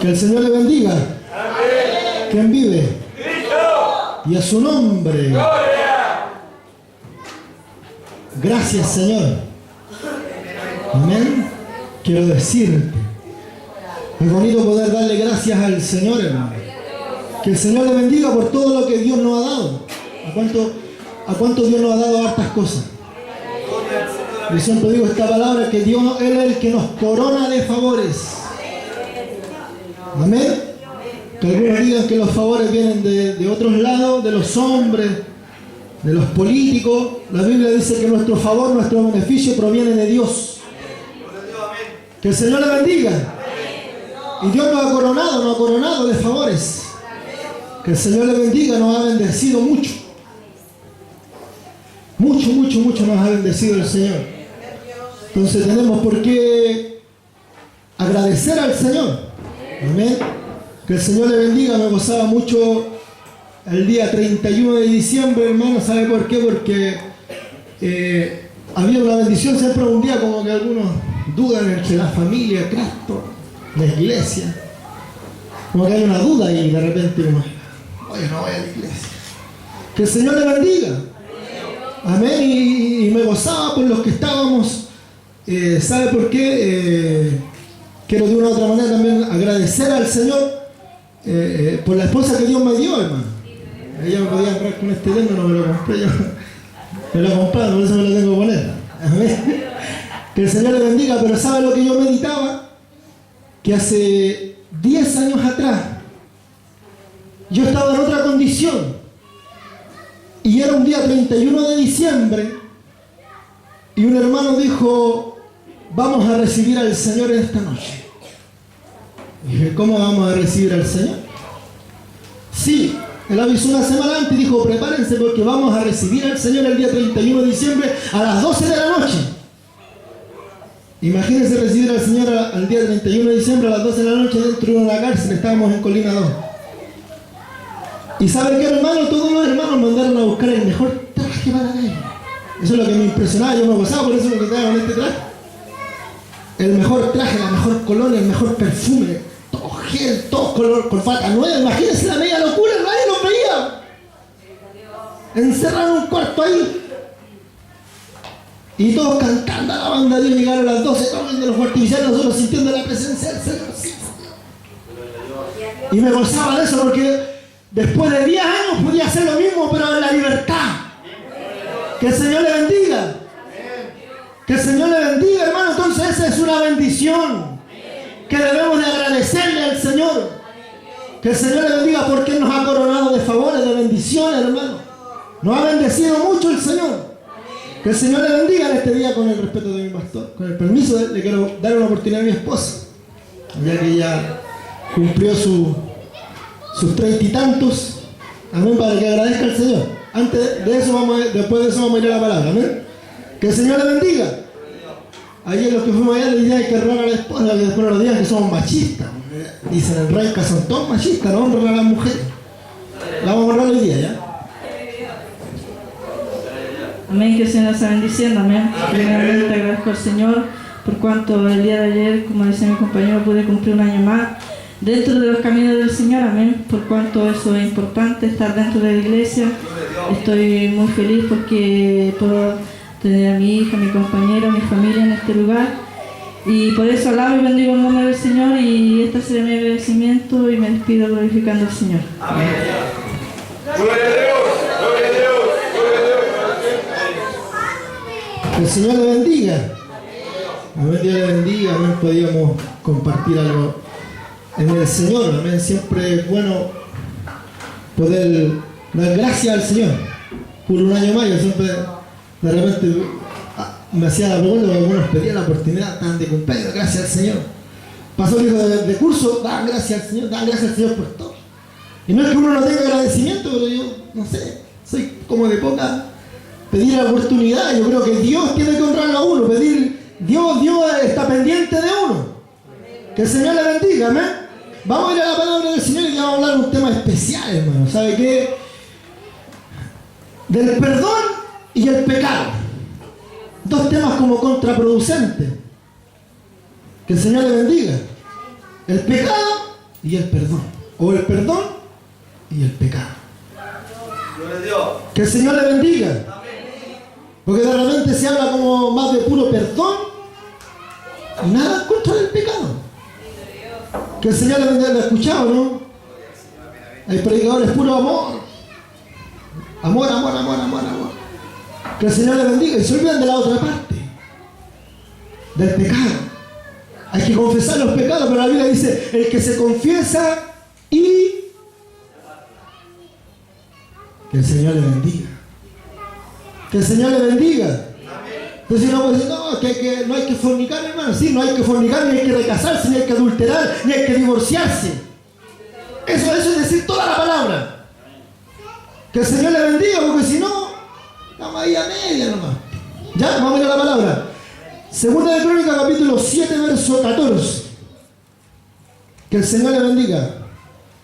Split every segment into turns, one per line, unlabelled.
Que el Señor le bendiga. ¿Quién vive? Y a su nombre. Gracias, Señor. Amén. Quiero decirte, es bonito poder darle gracias al Señor, hermano. Que el Señor le bendiga por todo lo que Dios nos ha dado. ¿A cuánto Dios nos ha dado hartas cosas? Yo siempre digo esta palabra, que Dios, Él es el que nos corona de favores. Amén. Que algunos digan que los favores vienen de otros lados, de los hombres, de los políticos. La Biblia dice que nuestro favor, nuestro beneficio proviene de Dios. Que el Señor le bendiga. Y Dios nos ha coronado de favores. Que el Señor le bendiga, nos ha bendecido mucho. Mucho nos ha bendecido el Señor. Entonces tenemos por qué agradecer al Señor. Amén. Que el Señor le bendiga. Me gozaba mucho el día 31 de diciembre, hermano. ¿Sabe por qué? Porque había una bendición siempre un día, como que algunos dudan entre la familia, Cristo, la iglesia. Como que hay una duda y de repente uno, oye, no voy a la iglesia. Que el Señor le bendiga. Amén. Y me gozaba por los que estábamos. ¿Sabe por qué? Quiero de una u otra manera también agradecer al Señor por la esposa que Dios me dio, hermano. Ella me podía agarrar con este dedo, no me lo compré yo. Me lo he comprado, por eso me lo tengo que poner. Amén. Que el Señor le bendiga. Pero ¿sabe lo que yo meditaba? Que hace 10 años atrás yo estaba en otra condición. Y era un día 31 de diciembre. Y un hermano dijo, vamos a recibir al Señor en esta noche. Y dije, ¿cómo vamos a recibir al Señor? Sí, él avisó una semana antes y dijo, prepárense porque vamos a recibir al Señor el día 31 de diciembre a las 12 de la noche. Imagínense recibir al Señor al día 31 de diciembre a las 12 de la noche dentro de una cárcel. Estábamos en Colina 2. ¿Y sabe qué, hermano? Todos los hermanos mandaron a buscar el mejor traje para él. Eso es lo que me impresionaba. Yo me gozaba, por eso me quedaba con este traje. El mejor traje, la mejor colonia, el mejor perfume. Todo gel, todo color, corbata nueva. Imagínense la media locura, nadie nos veía. Encerraron un cuarto ahí. Y todos cantando a la banda de Dios. Llegaron a las 12, todos de los artificiales, nosotros sintiendo la presencia del Señor. Y me gozaba de eso porque después de 10 años podía hacer lo mismo, pero en la libertad. Que el Señor le bendiga. Que el Señor le bendiga, hermano. Entonces esa es una bendición que debemos de agradecerle al Señor. Que el Señor le bendiga porque Él nos ha coronado de favores, de bendiciones, hermano. Nos ha bendecido mucho el Señor. Que el Señor le bendiga en este día, con el respeto de mi pastor. Con el permiso de él, le quiero dar una oportunidad a mi esposa, ya que ella cumplió sus 30 y tantos. Amén, para que agradezca al Señor. Antes de eso después de eso vamos a ir a la palabra. Amén. Que el Señor le bendiga. Ayer los que fuimos allá le decían que honrar a la esposa, que después nos digan que somos machistas. Dicen en Raica son todos machistas, no honran a las mujeres. La vamos a honrar hoy día, ¿ya?
Amén, que el Señor está bendiciendo, amén. Primeramente agradezco al Señor por cuanto el día de ayer, como decía mi compañero, pude cumplir un año más dentro de los caminos del Señor, amén. Por cuanto eso es importante, estar dentro de la iglesia. Estoy muy feliz porque puedo tener a mi hija, a mi compañero, a mi familia en este lugar. Y por eso alabo y bendigo el nombre del Señor, y este será mi agradecimiento y me despido glorificando al Señor.
Amén. Gloria a Dios, gloria a Dios.
Que el Señor le bendiga. Amén, Dios le bendiga. Amén, podíamos compartir algo en el Señor. Amén, siempre es bueno poder dar gracias al Señor por un año más. Yo siempre, de repente, me hacía la pregunta, porque algunos pedían la oportunidad, estaban de cumpleaños, gracias al Señor. Pasó el hijo de curso, dan gracias al Señor, dan gracias al Señor por todo. Y no es que uno no tenga agradecimiento, pero yo, no sé, soy como de poca pedir la oportunidad. Yo creo que Dios tiene que honrarlo a uno, pedir, Dios está pendiente de uno. Que el Señor le bendiga, amén. Vamos a ir a la palabra del Señor y vamos a hablar de un tema especial, hermano. ¿Sabe qué? Del perdón y el pecado. Dos temas como contraproducentes. Que el Señor le bendiga. El pecado y el perdón. O el perdón y el pecado.
Gloria a Dios.
Que el Señor le bendiga. Porque de repente se habla como más de puro perdón y nada en contra del pecado. Que el Señor le bendiga. Lo he escuchado, ¿no? Hay predicadores puro amor. Amor, amor, amor, amor, amor. Que el Señor le bendiga. Y se olvidan de la otra parte. Del pecado. Hay que confesar los pecados, pero la Biblia dice, el que se confiesa y que el Señor le bendiga. Que el Señor le bendiga. Entonces no puede decir, no, que no hay que fornicar, hermano. Sí, no hay que fornicar, ni hay que recasarse, ni hay que adulterar, ni hay que divorciarse. Eso es decir toda la palabra. Que el Señor le bendiga, porque si no, estamos ahí a media nomás. Ya, vamos a ver la palabra. Segunda de Crónicas, capítulo 7, verso 14. Que el Señor le bendiga.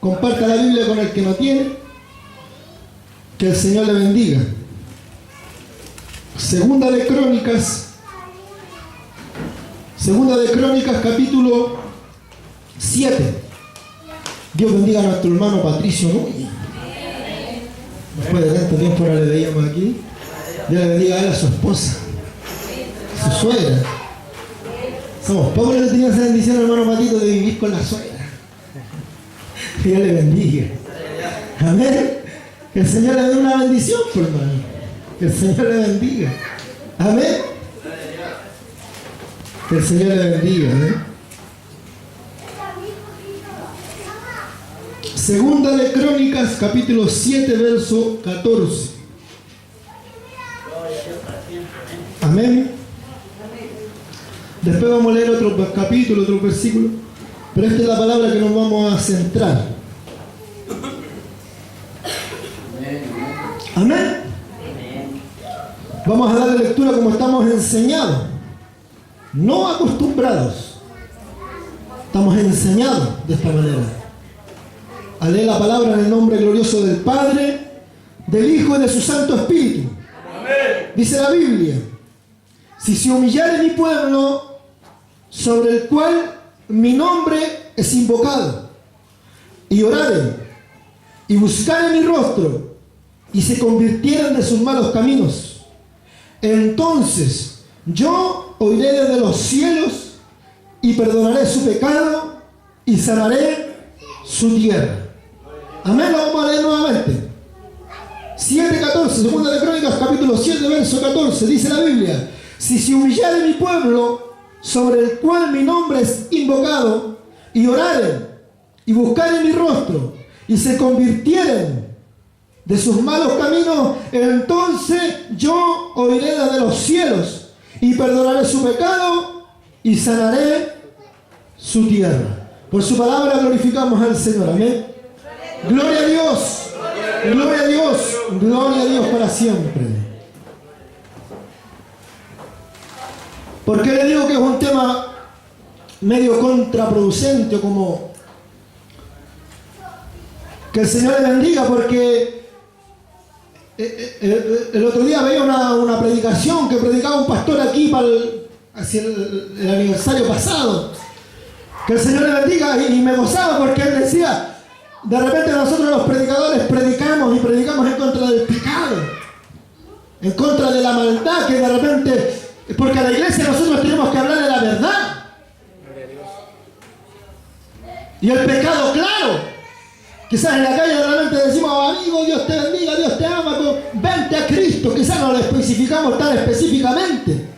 Comparta la Biblia con el que no tiene. Que el Señor le bendiga. Segunda de Crónicas, capítulo 7. Dios bendiga a nuestro hermano Patricio Núñez. Después de tanto tiempo ahora le veíamos aquí. Dios le bendiga a él, a su esposa, su suegra. Somos pocos los que tenían esa bendición, hermano Matito, de vivir con la suegra. Que Dios le bendiga. Amén. Que el Señor le dé una bendición, por hermano. Que el Señor le bendiga. Amén. Que el Señor le bendiga. Segunda de Crónicas, capítulo 7, verso 14. Amén. Después vamos a leer otro capítulo, otro versículo. Pero esta es la palabra que nos vamos a centrar. Amén. Vamos a darle lectura como estamos enseñados, no acostumbrados. Estamos enseñados de esta manera. A leer la palabra en el nombre glorioso del Padre, del Hijo y de su Santo Espíritu.
Amén.
Dice la Biblia: si se humillare mi pueblo, sobre el cual mi nombre es invocado, y oraren, y buscaren mi rostro, y se convirtieran de sus malos caminos, entonces yo oiré desde los cielos y perdonaré su pecado y sanaré su tierra. Amén. Lo vamos a leer nuevamente. 7:14, segunda de Crónicas, capítulo 7, verso 14. Dice la Biblia: si se humillare mi pueblo, sobre el cual mi nombre es invocado, y oraren, y buscaren mi rostro, y se convirtieren de sus malos caminos, entonces yo oiré desde los cielos, y perdonaré su pecado, y sanaré su tierra. Por su palabra glorificamos al Señor. Amén. Gloria a Dios. Gloria a Dios. Gloria a Dios para siempre. ¿Por qué le digo que es un tema medio contraproducente, o como que el Señor le bendiga? Porque el otro día veía una predicación que predicaba un pastor aquí hacia el aniversario pasado. Que el Señor le bendiga, y me gozaba porque él decía: de repente nosotros los predicadores predicamos en contra del pecado, en contra de la maldad, que de repente, porque a la iglesia nosotros tenemos que hablar de la verdad. Y el pecado, claro. Quizás en la calle de repente decimos: amigo, Dios te bendiga, Dios te ama, vente a Cristo. Quizás no lo especificamos tan específicamente.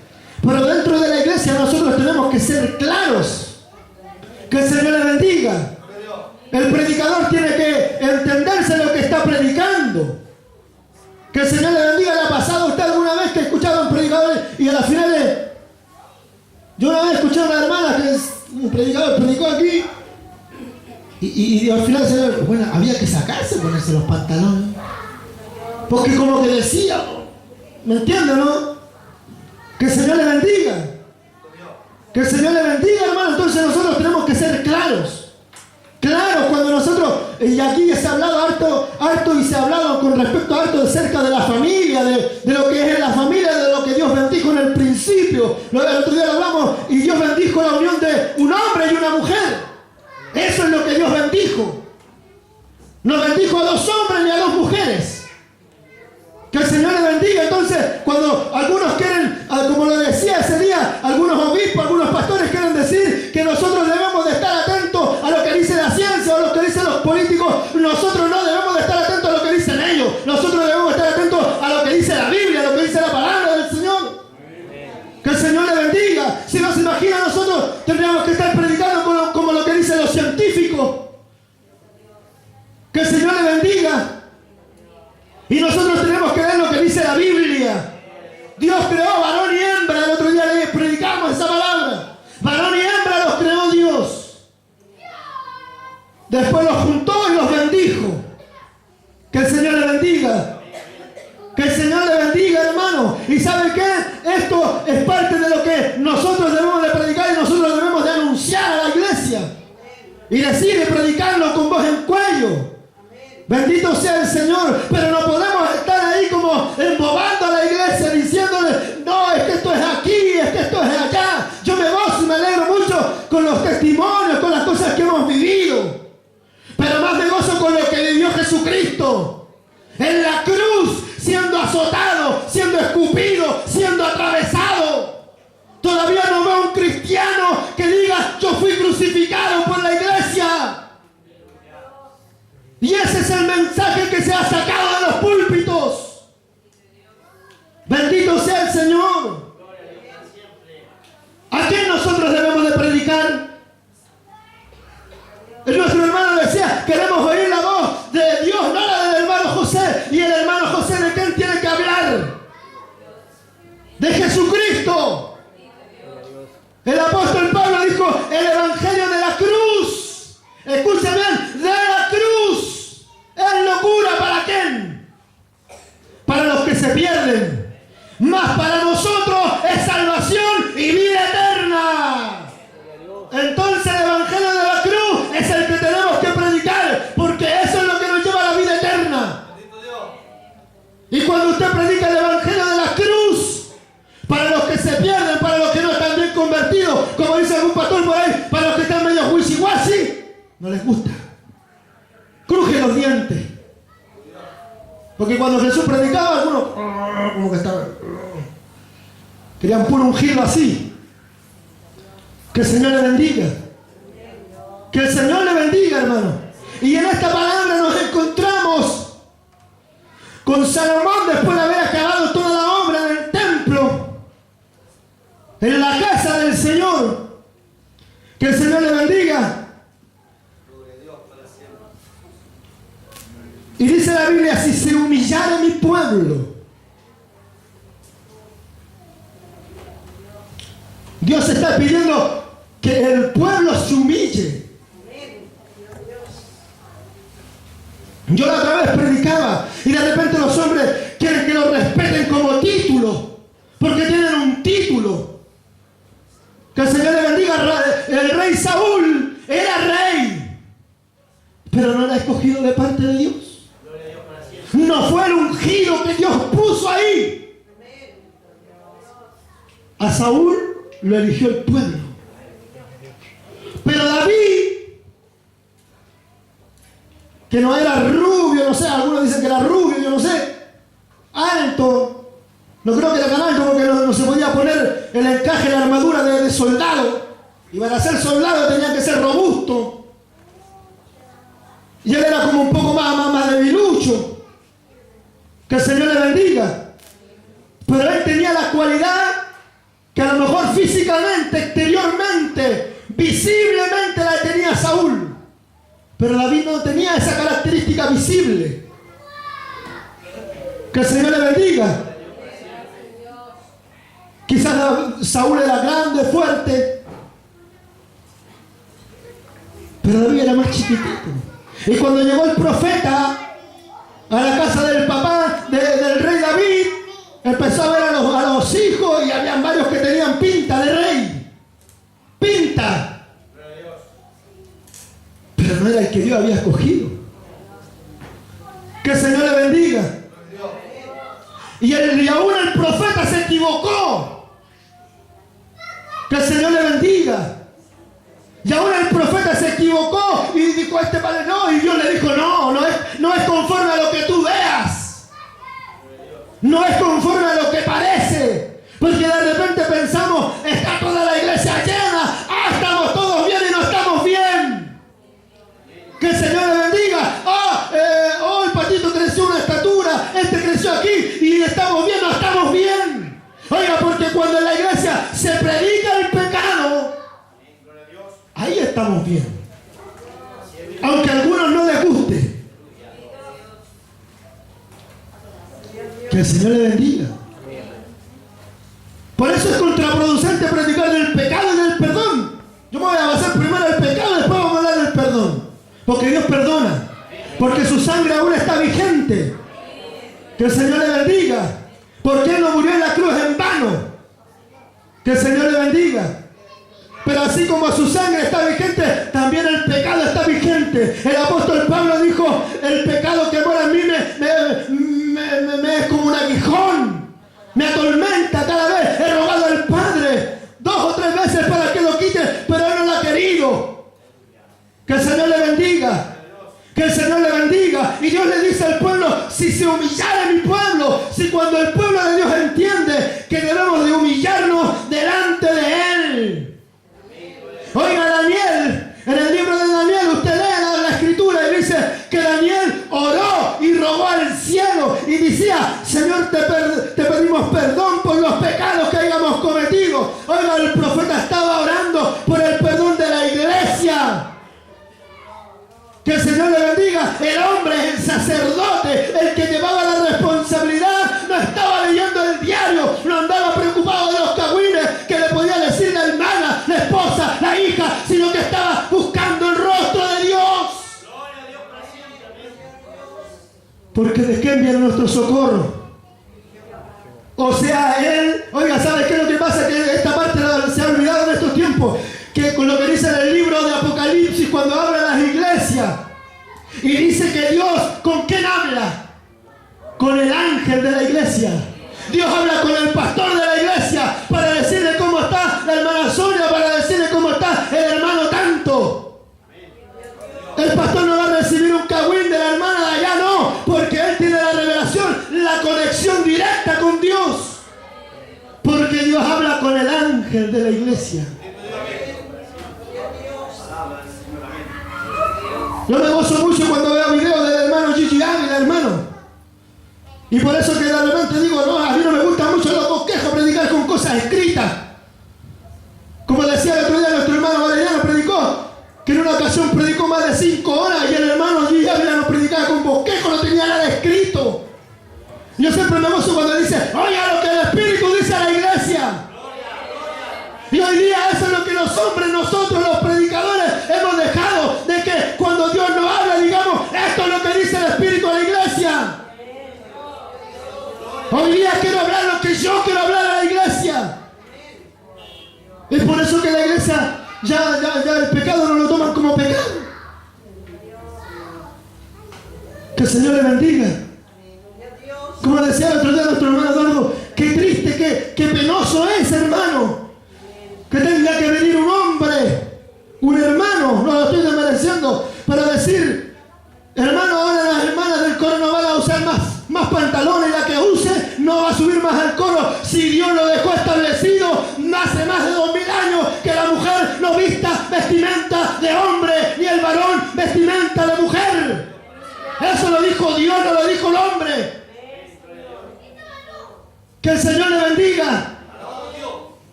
Pero dentro de la iglesia nosotros tenemos que ser claros. Que el Señor le bendiga. El predicador tiene que entenderse lo que está predicando. Que el Señor le bendiga. ¿Le ha pasado a usted alguna vez que ha escuchado a un predicador y a la final yo una vez escuché a una hermana que es un predicador, predicó aquí y al final bueno, había que sacarse, ponerse los pantalones, porque como que decía, ¿me entiende, no? Que el Señor le bendiga. Que el Señor le bendiga, hermano. Entonces nosotros tenemos que ser claros. Claro, cuando nosotros, y aquí se ha hablado harto y se ha hablado con respecto a harto acerca de la familia, de lo que es la familia, de lo que Dios bendijo en el principio. El otro día lo hablamos, y Dios bendijo la unión de un hombre y una mujer. Eso es lo que Dios bendijo. bendijo. No bendijo a 2 hombres ni a 2 mujeres. Que el Señor le bendiga. Entonces, cuando algunos quieren, como lo decía ese día, algunos obispos, algunos pastores quieren decir que nosotros debemos de estar atentos a lo que dice la ciencia o a lo que dicen los políticos, nosotros no debemos de estar atentos a lo que dicen ellos. Nosotros debemos estar atentos a lo que dice la Biblia, a lo que dice la palabra del Señor. Que el Señor le bendiga. Si no se imagina, nosotros tendríamos que estar predicando como lo que dicen los científicos. Que el Señor le bendiga. Y nosotros tenemos que ver lo que dice la Biblia. Dios creó varón y hembra. El otro día le predicamos esa palabra. Varón y hembra los creó Dios. Después los juntó y los bendijo. Que el Señor le bendiga. Que el Señor le bendiga, hermano. ¿Y sabe qué? Esto es parte de lo que nosotros debemos de predicar y nosotros debemos de anunciar a la iglesia. Y decir y predicarlo con voz en cuello. Bendito sea el Señor, pero no podemos estar ahí como embobando a la iglesia diciéndole, no, es que esto es aquí, es que esto es allá. Yo me gozo y me alegro mucho con los testimonios, con las cosas que hemos vivido. Pero más me gozo con lo que vivió Jesucristo. En la cruz, siendo azotado, siendo escupido, siendo atravesado. Todavía no veo un cristiano que diga, yo fui crucificado por la iglesia. Y ese es el mensaje que se ha sacado de los púlpitos. Bendito sea el Señor. ¿A quién nosotros debemos de predicar? Nuestro hermano decía, queremos oír la voz de Dios, no la del hermano José. ¿Y el hermano José de quién tiene que hablar? De Jesucristo. El apóstol Pablo dijo, el evangelio de la cruz. Escuchen bien, de la cruz. ¿Es locura para quién? Para los que se pierden. Mas para nosotros es salvación y vida eterna. Entonces el evangelio de la cruz es el que tenemos que predicar, porque eso es lo que nos lleva a la vida eterna. Y cuando usted predica el evangelio de la cruz, para los que se pierden, para los que no están bien convertidos, como dice algún pastor por ahí, para los que están medio wishy-washy, no les gusta. Cruje los dientes. Porque cuando Jesús predicaba, algunos como que estaban, querían puro ungirlo así. Que el Señor le bendiga. Que el Señor le bendiga, hermano. Y en esta palabra nos encontramos con Salomón después de haber acabado toda la obra del templo, en la casa del Señor. Que el Señor le bendiga. Y dice la Biblia, si se humillara mi pueblo. Dios está pidiendo que el pueblo se humille. Yo la otra vez predicaba y de repente los hombres quieren que lo respeten como título, porque tienen un título. Que el Señor le bendiga. El rey Saúl era rey, pero no era escogido de parte de Dios. No fue el ungido que Dios puso ahí. A Saúl lo eligió el pueblo. Pero David, que no era rubio, no sé, algunos dicen que era rubio, yo no sé, alto, no creo que era tan alto porque no se podía poner el encaje de la armadura de soldado, y para ser soldado tenía que ser robusto, y él era como un poco más debilucho. Que el Señor le bendiga. Pero él tenía la cualidad que a lo mejor físicamente, exteriormente, visiblemente la tenía Saúl. Pero David no tenía esa característica visible. Que el Señor le bendiga. Quizás Saúl era grande, fuerte, pero David era más chiquitito. Y cuando llegó el profeta a la casa del papá del rey David, empezó a ver a los hijos y habían varios que tenían pinta de rey. Pinta. Pero no era el que Dios había escogido. Que el Señor le bendiga. Y aún el profeta se equivocó. Que el Señor le bendiga. Y aún el profeta se equivocó y dijo, dijo este padre, no, y Dios le dijo, no es conforme a lo que tú veas. No es conforme a lo que parece. Porque de repente pensamos, está toda la iglesia llena, estamos todos bien y no estamos bien. Que el Señor le bendiga. El patito creció una estatura, este creció aquí y estamos bien, no estamos bien. Oiga, porque cuando en la iglesia se predica el pecado, ahí estamos bien. Aunque a algunos no les guste. Que el Señor le bendiga. Por eso es contraproducente predicar del pecado y del perdón. Yo me voy a basar primero en el pecado y después vamos a hablar del perdón. Porque Dios perdona. Porque su sangre aún está vigente. Que el Señor le bendiga. Porque Él no murió en la cruz en vano. Que el Señor le bendiga. Pero así como su sangre está vigente, también el pecado está vigente. El apóstol Pablo dijo, el pecado que mora en mí me es como un aguijón. Me atormenta cada vez. He rogado al Padre 2 o 3 veces para que lo quite, pero Él no lo ha querido. Que el Señor le bendiga. Que el Señor le bendiga. Y Dios le dice al pueblo, si se humillara mi pueblo, si cuando el pueblo de Dios entiende que debemos de humillarnos delante de Él. Oiga, Daniel, en el libro de Daniel, usted lee la escritura y dice que Daniel oró y rogó al cielo y decía, Señor, te pedimos perdón por los pecados que hayamos cometido. Oiga, el profeta estaba orando por el perdón de la iglesia. Que el Señor le bendiga. El hombre, el sacerdote, el que llevaba la responsabilidad, no estaba leyendo el diario, no andaba preocupado de los cagüines que le podía decir la hermana, la esposa, la hija, sino que estaba buscando el rostro de Dios. Porque ¿de qué viene nuestro socorro? O sea, Él, oiga, ¿sabe qué es lo que pasa? Que esta parte se ha olvidado en estos tiempos. Que con lo que dice en el libro de Apocalipsis cuando habla de las iglesias y dice que Dios, ¿con quién habla? Con el ángel de la iglesia. Dios habla con el pastor de la iglesia para decirle cómo está la hermana Sonia, para decirle cómo está el hermano tanto. El pastor no va a recibir un cagüín de la hermana de allá, no, porque él tiene la revelación, la conexión directa con Dios. Porque Dios habla con el ángel de la iglesia. Yo me gozo mucho cuando veo videos del hermano Gigi Ávila, hermano. Y por eso que de repente digo, no, a mí no me gusta mucho los bosquejos, predicar con cosas escritas. Como decía el otro día nuestro hermano Valeriano, predicó, que en una ocasión predicó más de 5 horas y el hermano Gigi Ávila no predicaba con bosquejos, no tenía nada escrito. Yo siempre me gozo cuando dice, oiga lo que el Espíritu dice a la iglesia. Y hoy día eso es lo que los hombres, nosotros los predicadores, hemos dejado, de que cuando Dios nos habla, digamos, esto es lo que dice el Espíritu a la iglesia. Hoy día quiero hablar lo que yo quiero hablar a la iglesia. Es por eso que la iglesia, ya el pecado no lo toman como pecado. Que el Señor le bendiga. Como decía el otro día nuestro hermano Eduardo, qué triste, qué penoso es, hermano, que tenga que venir un hombre, un hermano, no lo estoy desmereciendo, para decir, hermano, ahora las hermanas del coro no van a usar más pantalones, la que use no va a subir más al coro. Si Dios lo dejó establecido hace más de 2000 años, que la mujer no vista vestimenta de hombre y el varón vestimenta de mujer. Eso lo dijo Dios, no lo dijo el hombre. Que el Señor le bendiga.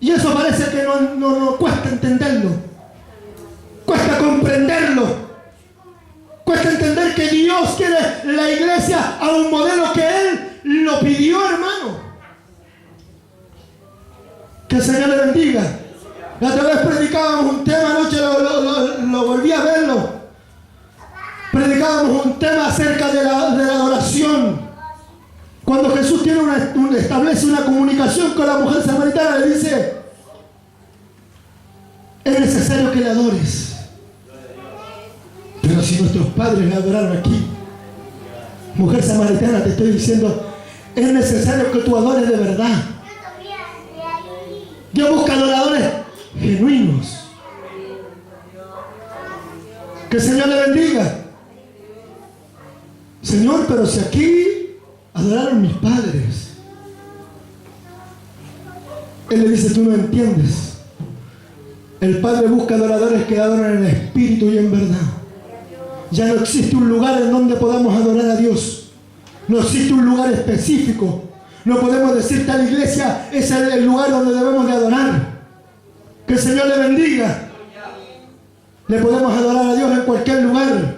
Y eso parece que no cuesta entenderlo. Cuesta comprenderlo. Cuesta entender que Dios quiere la iglesia a un modelo que Él lo pidió, hermano. Que el Señor le bendiga. La otra vez predicábamos un tema, anoche lo volví a verlo. Predicábamos un tema acerca de la adoración. Cuando Jesús establece una comunicación con la mujer samaritana, le dice, es necesario que le adores. Pero si nuestros padres le adoraron aquí, mujer samaritana, te estoy diciendo, es necesario que tú adores de verdad. Dios busca adoradores genuinos. Que el Señor le bendiga. Señor, pero si aquí adoraron mis padres. Él le dice, tú no entiendes. El Padre busca adoradores que adoran en espíritu y en verdad. Ya no existe un lugar en donde podamos adorar a Dios. No existe un lugar específico. No podemos decir tal iglesia es el lugar donde debemos de adorar. Que el Señor le bendiga. Le podemos adorar a Dios en cualquier lugar.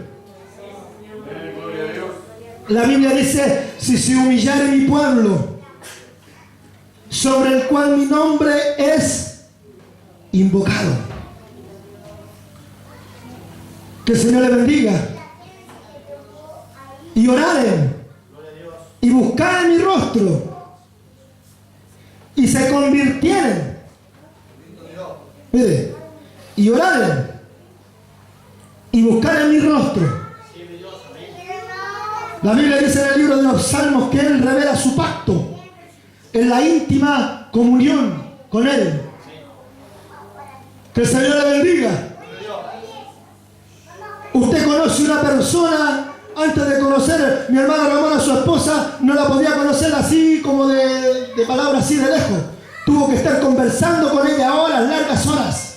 La Biblia dice, si se humillare mi pueblo, sobre el cual mi nombre es invocado. Que el Señor le bendiga. Y oraren, y buscaren mi rostro, y se convirtieren. Mire, y oraren, y buscaren mi rostro. La Biblia dice en el libro de los Salmos que Él revela su pacto en la íntima comunión con Él. Que el Señor le bendiga. Usted conoce una persona, antes de conocer mi hermana Ramón a su esposa, no la podía conocer así como de palabras así de lejos. Tuvo que estar conversando con ella horas, largas horas.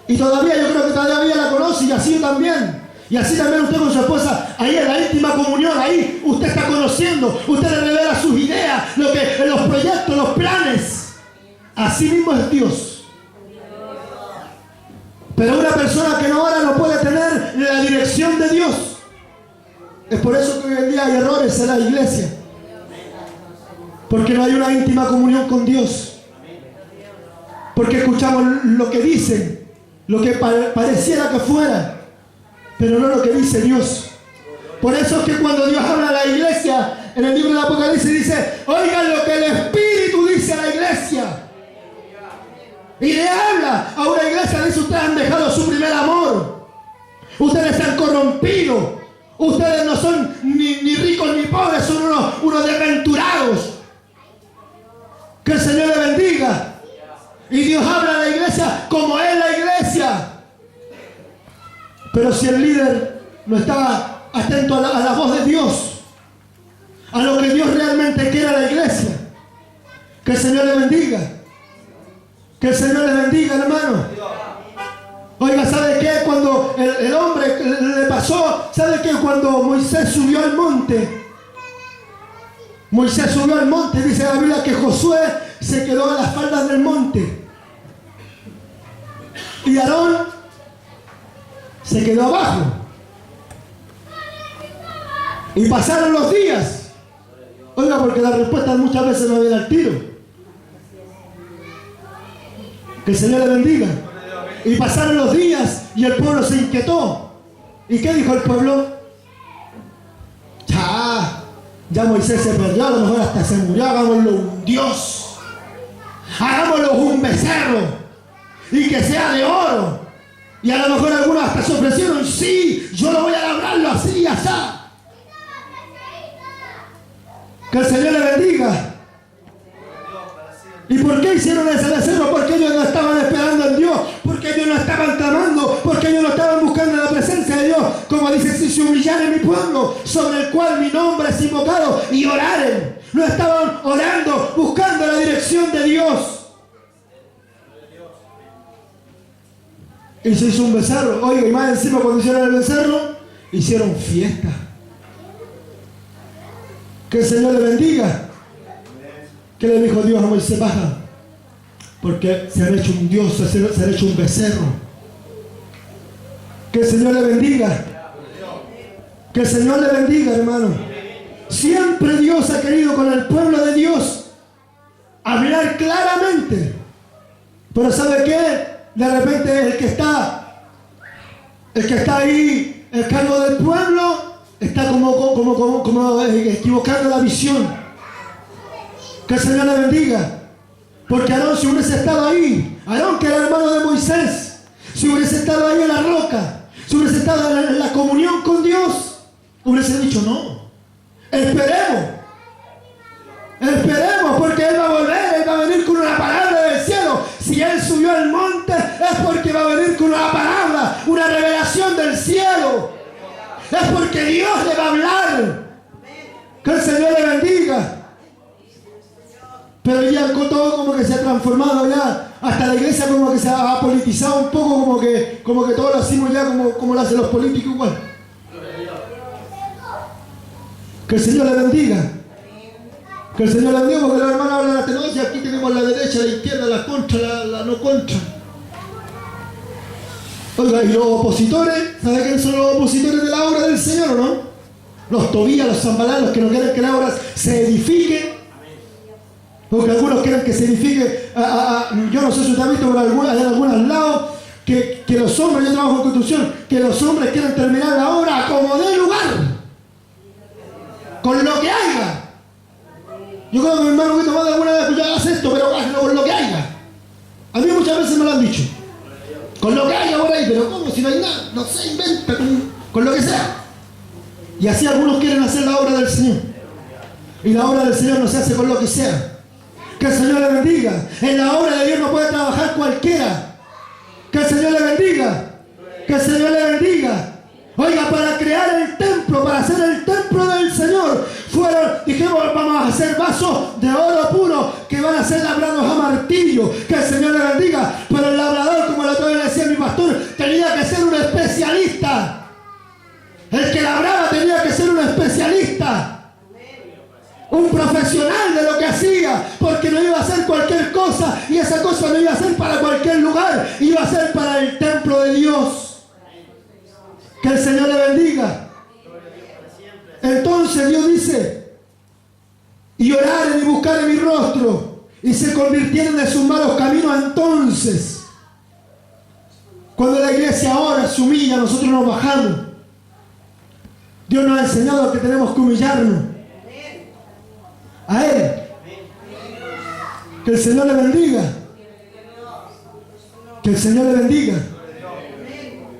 Y todavía yo creo que todavía la conoce y así también. Y así también usted con su esposa, ahí en la íntima comunión, ahí usted está conociendo, usted le revela sus ideas, los proyectos, los planes. Así mismo es Dios. Pero una persona que no ora no puede tener la dirección de Dios. Es por eso que hoy en día hay errores en la iglesia. Porque no hay una íntima comunión con Dios. Porque escuchamos lo que dicen, lo que pareciera que fuera, pero no lo que dice Dios. Por eso es que cuando Dios habla a la iglesia, en el libro del Apocalipsis dice, oigan lo que el Espíritu dice a la iglesia. Y le habla a una iglesia, dice, ustedes han dejado su primer amor. Ustedes se han corrompido. Ustedes no son ni ricos ni pobres, son unos desventurados. Que el Señor le bendiga. Y Dios habla a la iglesia como es la iglesia. Pero si el líder no estaba atento a la voz de Dios, a lo que Dios realmente quiere a la iglesia, que el Señor le bendiga. Que el Señor le bendiga, hermano. Oiga, ¿sabe qué? Cuando el hombre le pasó, ¿sabe qué? Cuando Moisés subió al monte, dice la Biblia que Josué se quedó a las faldas del monte. Y Aarón se quedó abajo. Y pasaron los días. Oiga, porque la respuesta muchas veces no viene al tiro. Que el Señor le bendiga. Y pasaron los días y el pueblo se inquietó. ¿Y qué dijo el pueblo? Ya Moisés se perdió, a lo mejor hasta se murió, hagámoslo un dios. Hagámoslo un becerro. Y que sea de oro. Y a lo mejor algunos hasta se ofrecieron, sí, yo lo voy a labrarlo así y así. Que el Señor le bendiga. ¿Y por qué hicieron ese becerro? Porque ellos no estaban esperando en Dios, porque ellos no estaban clamando, porque ellos no estaban buscando la presencia de Dios. Como dice, si se humillaren mi pueblo, sobre el cual mi nombre es invocado, y oraren. No estaban orando, buscando la dirección de Dios. Y se hizo un becerro. Oiga, y más encima cuando hicieron el becerro, hicieron fiesta. Que el Señor le bendiga. ¿Qué le dijo Dios a Moisés? Baja, porque se han hecho un dios, se han hecho un becerro. Que el Señor le bendiga. Que el Señor le bendiga, hermano. Siempre Dios ha querido con el pueblo de Dios hablar claramente. Pero ¿sabe qué? De repente el que está ahí, el cargo del pueblo, está como equivocando la visión. Que el Señor le bendiga. Porque Aarón, si hubiese estado ahí, Aarón, que era hermano de Moisés, si hubiese estado ahí en la roca, si hubiese estado en la comunión con Dios, hubiese dicho no. Esperemos, porque Él va a volver, Él va a venir con una palabra del cielo. Si Él subió al monte, es porque va a venir con una palabra, una revelación del cielo. es porque Dios le va a hablar. Que el Señor le bendiga. Pero ya todo como que se ha transformado ya, hasta la iglesia como que se ha politizado un poco, como que todo lo hacemos ya como lo hacen los políticos igual. Que el Señor le bendiga. Que el Señor le bendiga, porque los hermanos hablan hasta noche, aquí tenemos la derecha, la izquierda, la contra, la no contra. Oiga, y los opositores, ¿sabe quiénes son los opositores de la obra del Señor o no? Los Tobías, los Zambalá, los que no quieren que la obra se edifique. Porque algunos quieren que se edifique, yo no sé si usted ha visto, pero hay algunos lados que los hombres, yo trabajo en construcción, que los hombres quieren terminar la obra como dé lugar, con lo que haya. Yo creo que mi hermano Guito más de alguna vez, pues ya haz esto, pero hazlo con lo que haya. A mí muchas veces me lo han dicho. Con lo que haya por ahí, pero ¿cómo? Si no hay nada, no se inventa con lo que sea. Y así algunos quieren hacer la obra del Señor. Y la obra del Señor no se hace con lo que sea. Que el Señor le bendiga. En la obra de Dios no puede trabajar cualquiera. Que el Señor le bendiga. Que el Señor le bendiga. Oiga, para crear el templo, para hacer el templo del Señor, dijimos, vamos a hacer vasos de oro puro que van a ser labrados a martillo. Que el Señor le bendiga. Pero el labrador, como la otra vez decía mi pastor, tenía que ser un especialista. El que labraba tenía que ser un especialista. Un profesional de lo que hacía, porque no iba a hacer cualquier cosa, y esa cosa no iba a ser para cualquier lugar, iba a ser para el templo de Dios. Que el Señor le bendiga. Entonces Dios dice, y oraren y buscaren mi rostro, y se convirtieron de sus malos caminos. Entonces, cuando la iglesia ora, se humilla, nosotros nos bajamos. Dios nos ha enseñado que tenemos que humillarnos a Él. Que el Señor le bendiga. Que el Señor le bendiga.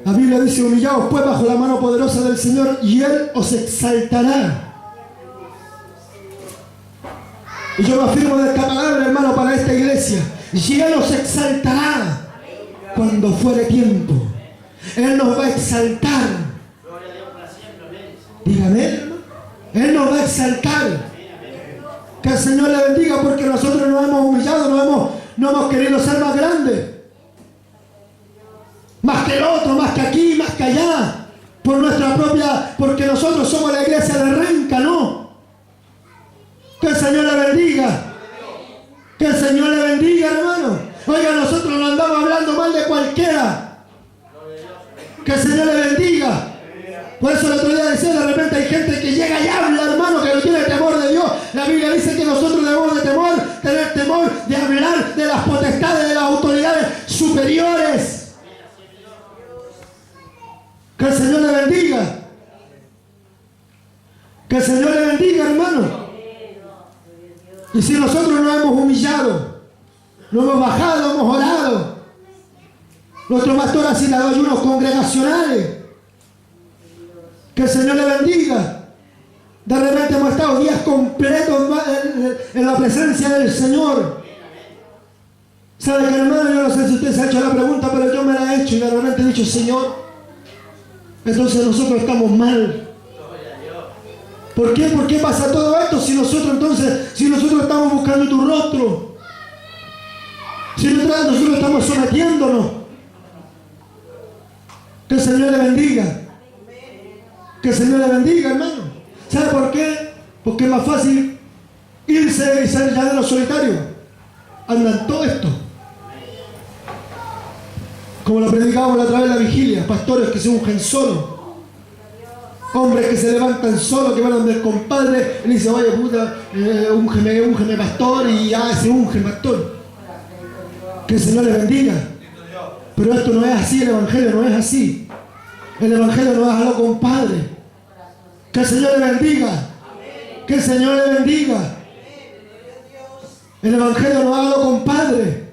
La Biblia dice, humillaos pues bajo la mano poderosa del Señor y Él os exaltará. Y yo me afirmo de esta palabra, hermano, para esta iglesia. Y Él os exaltará cuando fuere tiempo. Él nos va a exaltar. Dígame, hermano. Él nos va a exaltar. Que el Señor le bendiga, porque nosotros nos hemos humillado, no hemos querido ser más grandes. Más que el otro, más que aquí, más que allá. Por nuestra propia, porque nosotros somos la iglesia de Renca, ¿no? Que el Señor le bendiga. Que el Señor le bendiga, hermano. Oiga, nosotros no andamos hablando mal de cualquiera. Que el Señor le bendiga. Por eso el otro día decía, de repente hay gente que llega y habla, hermano, que no tiene temor de Dios. La Biblia dice que nosotros debemos de tener temor de hablar de las potestades, de las autoridades superiores. Que el Señor le bendiga. Que el Señor le bendiga, hermano. Y si nosotros nos hemos humillado, nos hemos bajado, hemos orado, nuestro pastor ha citado ayunos congregacionales. Que el Señor le bendiga. De repente hemos estado días completos en la presencia del Señor. ¿Sabe que, hermano? Yo no sé si usted se ha hecho la pregunta, pero yo me la he hecho y de repente he dicho, Señor, entonces nosotros estamos mal. ¿Por qué? ¿Por qué pasa todo esto si nosotros estamos buscando tu rostro? Si nosotros estamos sometiéndonos. Que el Señor le bendiga. Que el Señor le bendiga, hermano. ¿Sabe por qué? Porque es más fácil irse y ser llanero solitario. Andan todo esto. Como lo predicábamos la otra vez en la vigilia. Pastores que se ungen solos. Hombres que se levantan solos, que van a donde el compadre y le dice, vaya puta, úngeme pastor, y ya se unge pastor. Que el Señor le bendiga. Pero esto no es así, el Evangelio no es así. El Evangelio no es a lo compadre. Que el Señor le bendiga. Que el Señor le bendiga. El Evangelio no es a lo compadre.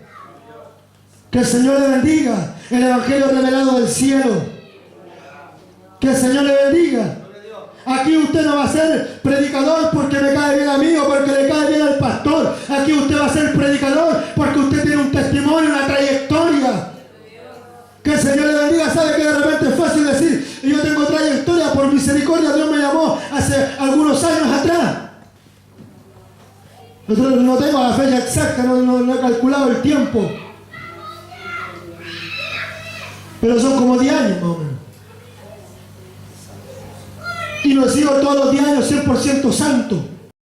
Que el Señor le bendiga. El Evangelio revelado del cielo. Que el Señor le bendiga. Aquí usted no va a ser predicador porque me cae bien a mí o porque le cae bien al pastor. Aquí usted va a ser predicador porque usted tiene un testimonio, una trayectoria. Que el Señor le bendiga. Sabe que de repente es fácil decir, yo tengo trayectoria por misericordia algunos años atrás. No tengo la fecha exacta, no he calculado el tiempo. Pero son como 10 años más o menos. Y no he sido todos los 10 años 100% santo.